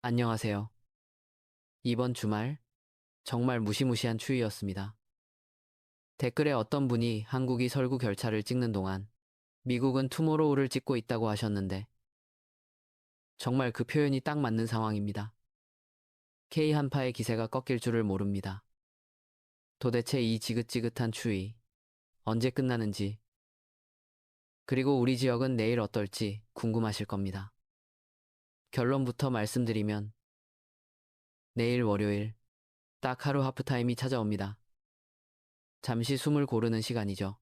안녕하세요. 이번 주말 정말 무시무시한 추위였습니다. 댓글에 어떤 분이 한국이 설국 열차를 찍는 동안 미국은 투모로우를 찍고 있다고 하셨는데 정말 그 표현이 딱 맞는 상황입니다. K 한파의 기세가 꺾일 줄을 모릅니다. 도대체 이 지긋지긋한 추위 언제 끝나는지, 그리고 우리 지역은 내일 어떨지 궁금하실 겁니다. 결론부터 말씀드리면 내일 월요일 딱 하루 하프타임이 찾아옵니다. 잠시 숨을 고르는 시간이죠.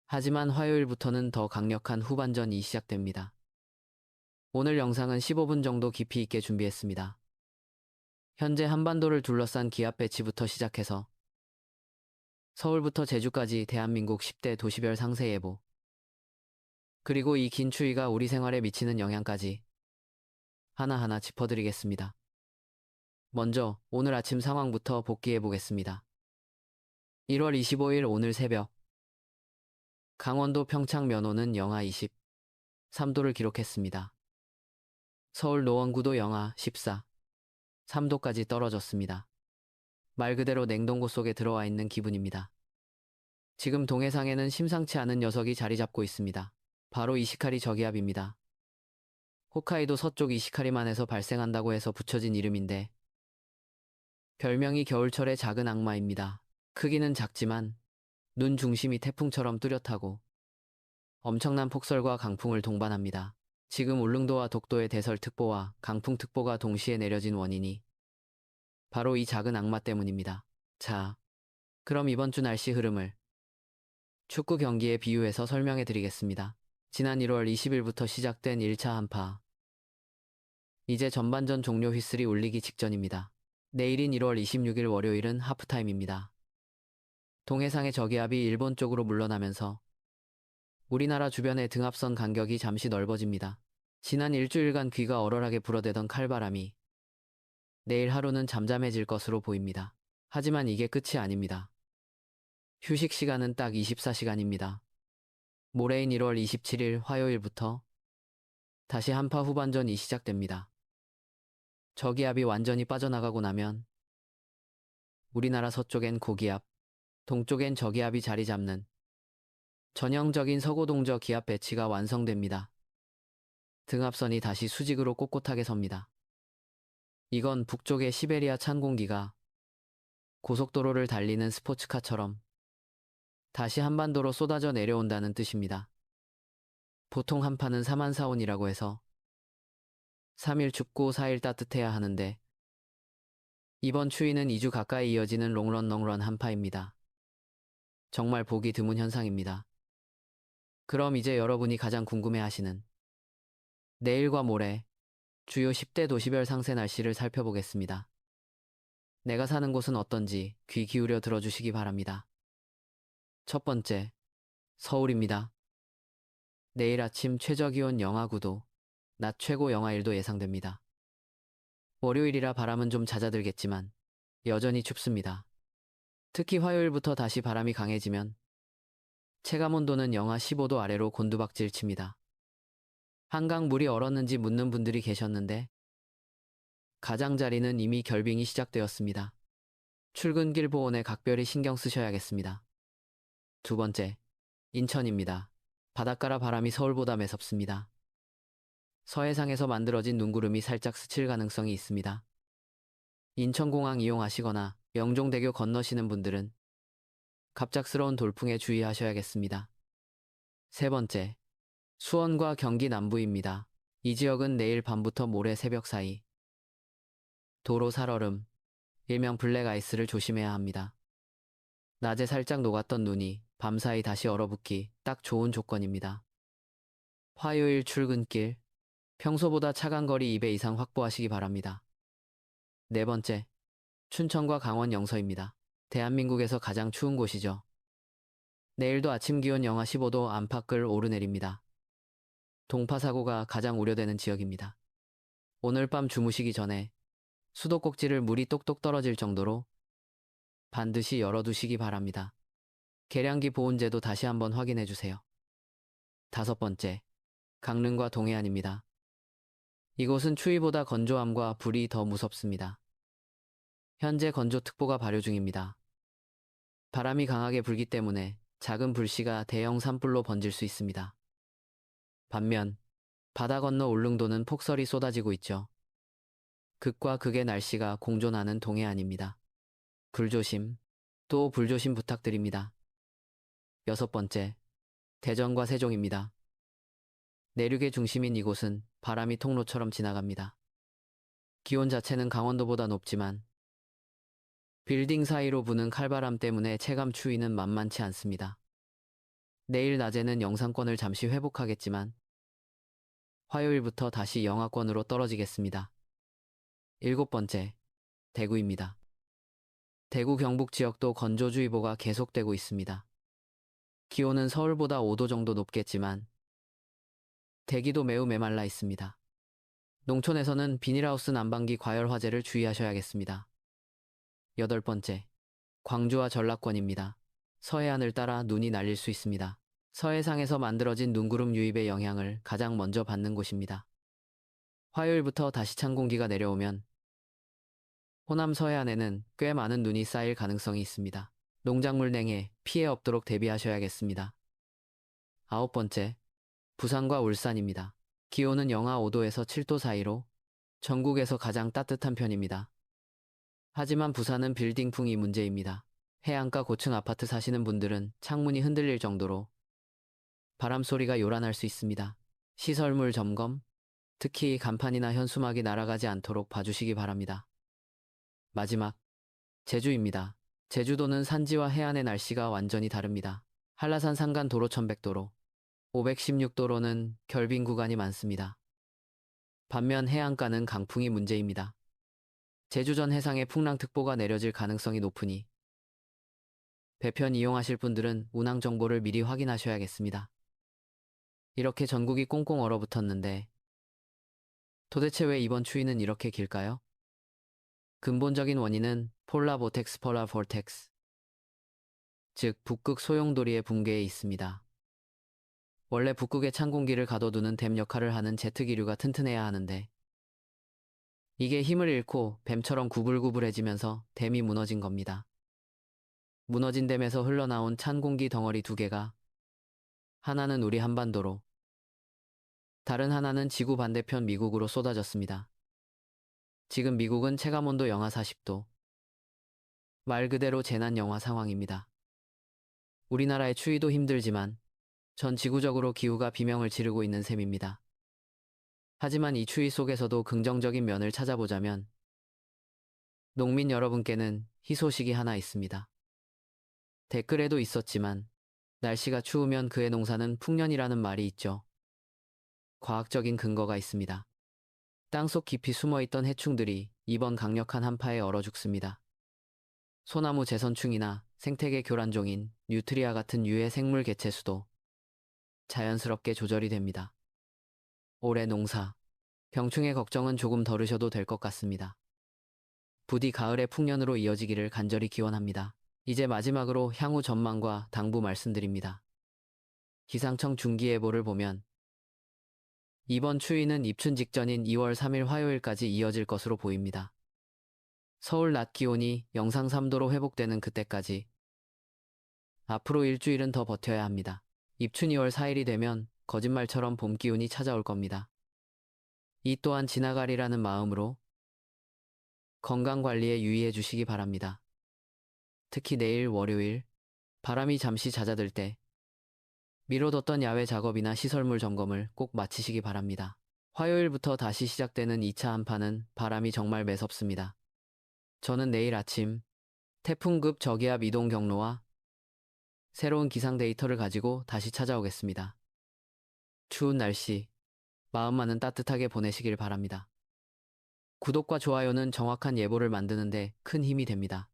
하지만 화요일부터는 더 강력한 후반전이 시작됩니다. 오늘 영상은 15분 정도 깊이 있게 준비했습니다. 현재 한반도를 둘러싼 기압 배치부터 시작해서 서울부터 제주까지 대한민국 10대 도시별 상세 예보, 그리고 이 긴 추위가 우리 생활에 미치는 영향까지 하나하나 짚어드리겠습니다. 먼저 오늘 아침 상황부터 복귀해 보겠습니다. 1월 25일 오늘 새벽 강원도 평창 면호는 영하 23도를 기록했습니다. 서울 노원구도 영하 3도까지 떨어졌습니다. 말 그대로 냉동고 속에 들어와 있는 기분입니다. 지금 동해상에는 심상치 않은 녀석이 자리 잡고 있습니다. 바로 이시카리 저기압입니다. 홋카이도 서쪽 이시카리만에서 발생한다고 해서 붙여진 이름인데 별명이 겨울철의 작은 악마입니다. 크기는 작지만 눈 중심이 태풍처럼 뚜렷하고 엄청난 폭설과 강풍을 동반합니다. 지금 울릉도와 독도의 대설특보와 강풍특보가 동시에 내려진 원인이 바로 이 작은 악마 때문입니다. 자, 그럼 이번 주 날씨 흐름을 축구 경기에 비유해서 설명해 드리겠습니다. 지난 1월 20일부터 시작된 1차 한파. 이제 전반전 종료 휘슬이 울리기 직전입니다. 내일인 1월 26일 월요일은 하프타임입니다. 동해상의 저기압이 일본 쪽으로 물러나면서 우리나라 주변의 등압선 간격이 잠시 넓어집니다. 지난 일주일간 귀가 얼얼하게 불어대던 칼바람이 내일 하루는 잠잠해질 것으로 보입니다. 하지만 이게 끝이 아닙니다. 휴식 시간은 딱 24시간입니다. 모레인 1월 27일 화요일부터 다시 한파 후반전이 시작됩니다. 저기압이 완전히 빠져나가고 나면 우리나라 서쪽엔 고기압, 동쪽엔 저기압이 자리 잡는 전형적인 서고동저 기압 배치가 완성됩니다. 등압선이 다시 수직으로 꼿꼿하게 섭니다. 이건 북쪽의 시베리아 찬 공기가 고속도로를 달리는 스포츠카처럼 다시 한반도로 쏟아져 내려온다는 뜻입니다. 보통 한파는 사만사온이라고 해서 3일 춥고 4일 따뜻해야 하는데 이번 추위는 2주 가까이 이어지는 롱런 한파입니다. 정말 보기 드문 현상입니다. 그럼 이제 여러분이 가장 궁금해하시는 내일과 모레 주요 10대 도시별 상세 날씨를 살펴보겠습니다. 내가 사는 곳은 어떤지 귀 기울여 들어주시기 바랍니다. 첫 번째, 서울입니다. 내일 아침 최저기온 영하 9도, 낮 최고 영하 1도 예상됩니다. 월요일이라 바람은 좀 잦아들겠지만 여전히 춥습니다. 특히 화요일부터 다시 바람이 강해지면 체감온도는 영하 15도 아래로 곤두박질 칩니다. 한강 물이 얼었는지 묻는 분들이 계셨는데 가장자리는 이미 결빙이 시작되었습니다. 출근길 보온에 각별히 신경 쓰셔야겠습니다. 두 번째, 인천입니다. 바닷가라 바람이 서울보다 매섭습니다. 서해상에서 만들어진 눈구름이 살짝 스칠 가능성이 있습니다. 인천공항 이용하시거나 영종대교 건너시는 분들은 갑작스러운 돌풍에 주의하셔야겠습니다. 세 번째, 수원과 경기 남부입니다. 이 지역은 내일 밤부터 모레 새벽 사이 도로 살얼음, 일명 블랙아이스를 조심해야 합니다. 낮에 살짝 녹았던 눈이 밤사이 다시 얼어붙기 딱 좋은 조건입니다. 화요일 출근길, 평소보다 차간 거리 2배 이상 확보하시기 바랍니다. 네 번째, 춘천과 강원 영서입니다. 대한민국에서 가장 추운 곳이죠. 내일도 아침 기온 영하 15도 안팎을 오르내립니다. 동파 사고가 가장 우려되는 지역입니다. 오늘 밤 주무시기 전에 수도꼭지를 물이 똑똑 떨어질 정도로 반드시 열어두시기 바랍니다. 계량기 보온제도 다시 한번 확인해 주세요. 다섯 번째, 강릉과 동해안입니다. 이곳은 추위보다 건조함과 불이 더 무섭습니다. 현재 건조특보가 발효 중입니다. 바람이 강하게 불기 때문에 작은 불씨가 대형 산불로 번질 수 있습니다. 반면 바다 건너 울릉도는 폭설이 쏟아지고 있죠. 극과 극의 날씨가 공존하는 동해안입니다. 불조심, 또 불조심 부탁드립니다. 6번째, 대전과 세종입니다. 내륙의 중심인 이곳은 바람이 통로처럼 지나갑니다. 기온 자체는 강원도보다 높지만 빌딩 사이로 부는 칼바람 때문에 체감 추위는 만만치 않습니다. 내일 낮에는 영상권을 잠시 회복하겠지만 화요일부터 다시 영하권으로 떨어지겠습니다. 7번째, 대구입니다. 대구 경북 지역도 건조주의보가 계속되고 있습니다. 기온은 서울보다 5도 정도 높겠지만 대기도 매우 메말라 있습니다. 농촌에서는 비닐하우스 난방기 과열 화재를 주의하셔야겠습니다. 8번째, 광주와 전라권입니다. 서해안을 따라 눈이 날릴 수 있습니다. 서해상에서 만들어진 눈구름 유입의 영향을 가장 먼저 받는 곳입니다. 화요일부터 다시 찬 공기가 내려오면 호남 서해안에는 꽤 많은 눈이 쌓일 가능성이 있습니다. 농작물 냉해 피해 없도록 대비하셔야겠습니다. 9번째, 부산과 울산입니다. 기온은 영하 5도에서 7도 사이로 전국에서 가장 따뜻한 편입니다. 하지만 부산은 빌딩풍이 문제입니다. 해안가 고층 아파트 사시는 분들은 창문이 흔들릴 정도로 바람 소리가 요란할 수 있습니다. 시설물 점검, 특히 간판이나 현수막이 날아가지 않도록 봐주시기 바랍니다. 마지막, 제주입니다. 제주도는 산지와 해안의 날씨가 완전히 다릅니다. 한라산 산간 도로 1100도로, 516도로는 결빙 구간이 많습니다. 반면 해안가는 강풍이 문제입니다. 제주 전 해상에 풍랑특보가 내려질 가능성이 높으니 배편 이용하실 분들은 운항 정보를 미리 확인하셔야겠습니다. 이렇게 전국이 꽁꽁 얼어붙었는데 도대체 왜 이번 추위는 이렇게 길까요? 근본적인 원인은 폴라 보텍스, 즉 북극 소용돌이의 붕괴에 있습니다. 원래 북극에 찬 공기를 가둬두는 댐 역할을 하는 제트기류가 튼튼해야 하는데 이게 힘을 잃고 뱀처럼 구불구불해지면서 댐이 무너진 겁니다. 무너진 댐에서 흘러나온 찬 공기 덩어리 2개가 하나는 우리 한반도로, 다른 하나는 지구 반대편 미국으로 쏟아졌습니다. 지금 미국은 체감온도 영하 40도, 말 그대로 재난 영화 상황입니다. 우리나라의 추위도 힘들지만 전 지구적으로 기후가 비명을 지르고 있는 셈입니다. 하지만 이 추위 속에서도 긍정적인 면을 찾아보자면 농민 여러분께는 희소식이 하나 있습니다. 댓글에도 있었지만 날씨가 추우면 그의 농사는 풍년이라는 말이 있죠. 과학적인 근거가 있습니다. 땅속 깊이 숨어있던 해충들이 이번 강력한 한파에 얼어 죽습니다. 소나무 재선충이나 생태계 교란종인 뉴트리아 같은 유해 생물 개체 수도 자연스럽게 조절이 됩니다. 올해 농사, 병충해 걱정은 조금 덜으셔도 될 것 같습니다. 부디 가을의 풍년으로 이어지기를 간절히 기원합니다. 이제 마지막으로 향후 전망과 당부 말씀드립니다. 기상청 중기예보를 보면 이번 추위는 입춘 직전인 2월 3일 화요일까지 이어질 것으로 보입니다. 서울 낮 기온이 영상 3도로 회복되는 그때까지 앞으로 일주일은 더 버텨야 합니다. 입춘 2월 4일이 되면 거짓말처럼 봄 기운이 찾아올 겁니다. 이 또한 지나가리라는 마음으로 건강관리에 유의해 주시기 바랍니다. 특히 내일 월요일 바람이 잠시 잦아들 때 미뤄뒀던 야외 작업이나 시설물 점검을 꼭 마치시기 바랍니다. 화요일부터 다시 시작되는 2차 한파는 바람이 정말 매섭습니다. 저는 내일 아침 태풍급 저기압 이동 경로와 새로운 기상 데이터를 가지고 다시 찾아오겠습니다. 추운 날씨, 마음만은 따뜻하게 보내시길 바랍니다. 구독과 좋아요는 정확한 예보를 만드는 데 큰 힘이 됩니다.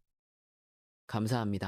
감사합니다.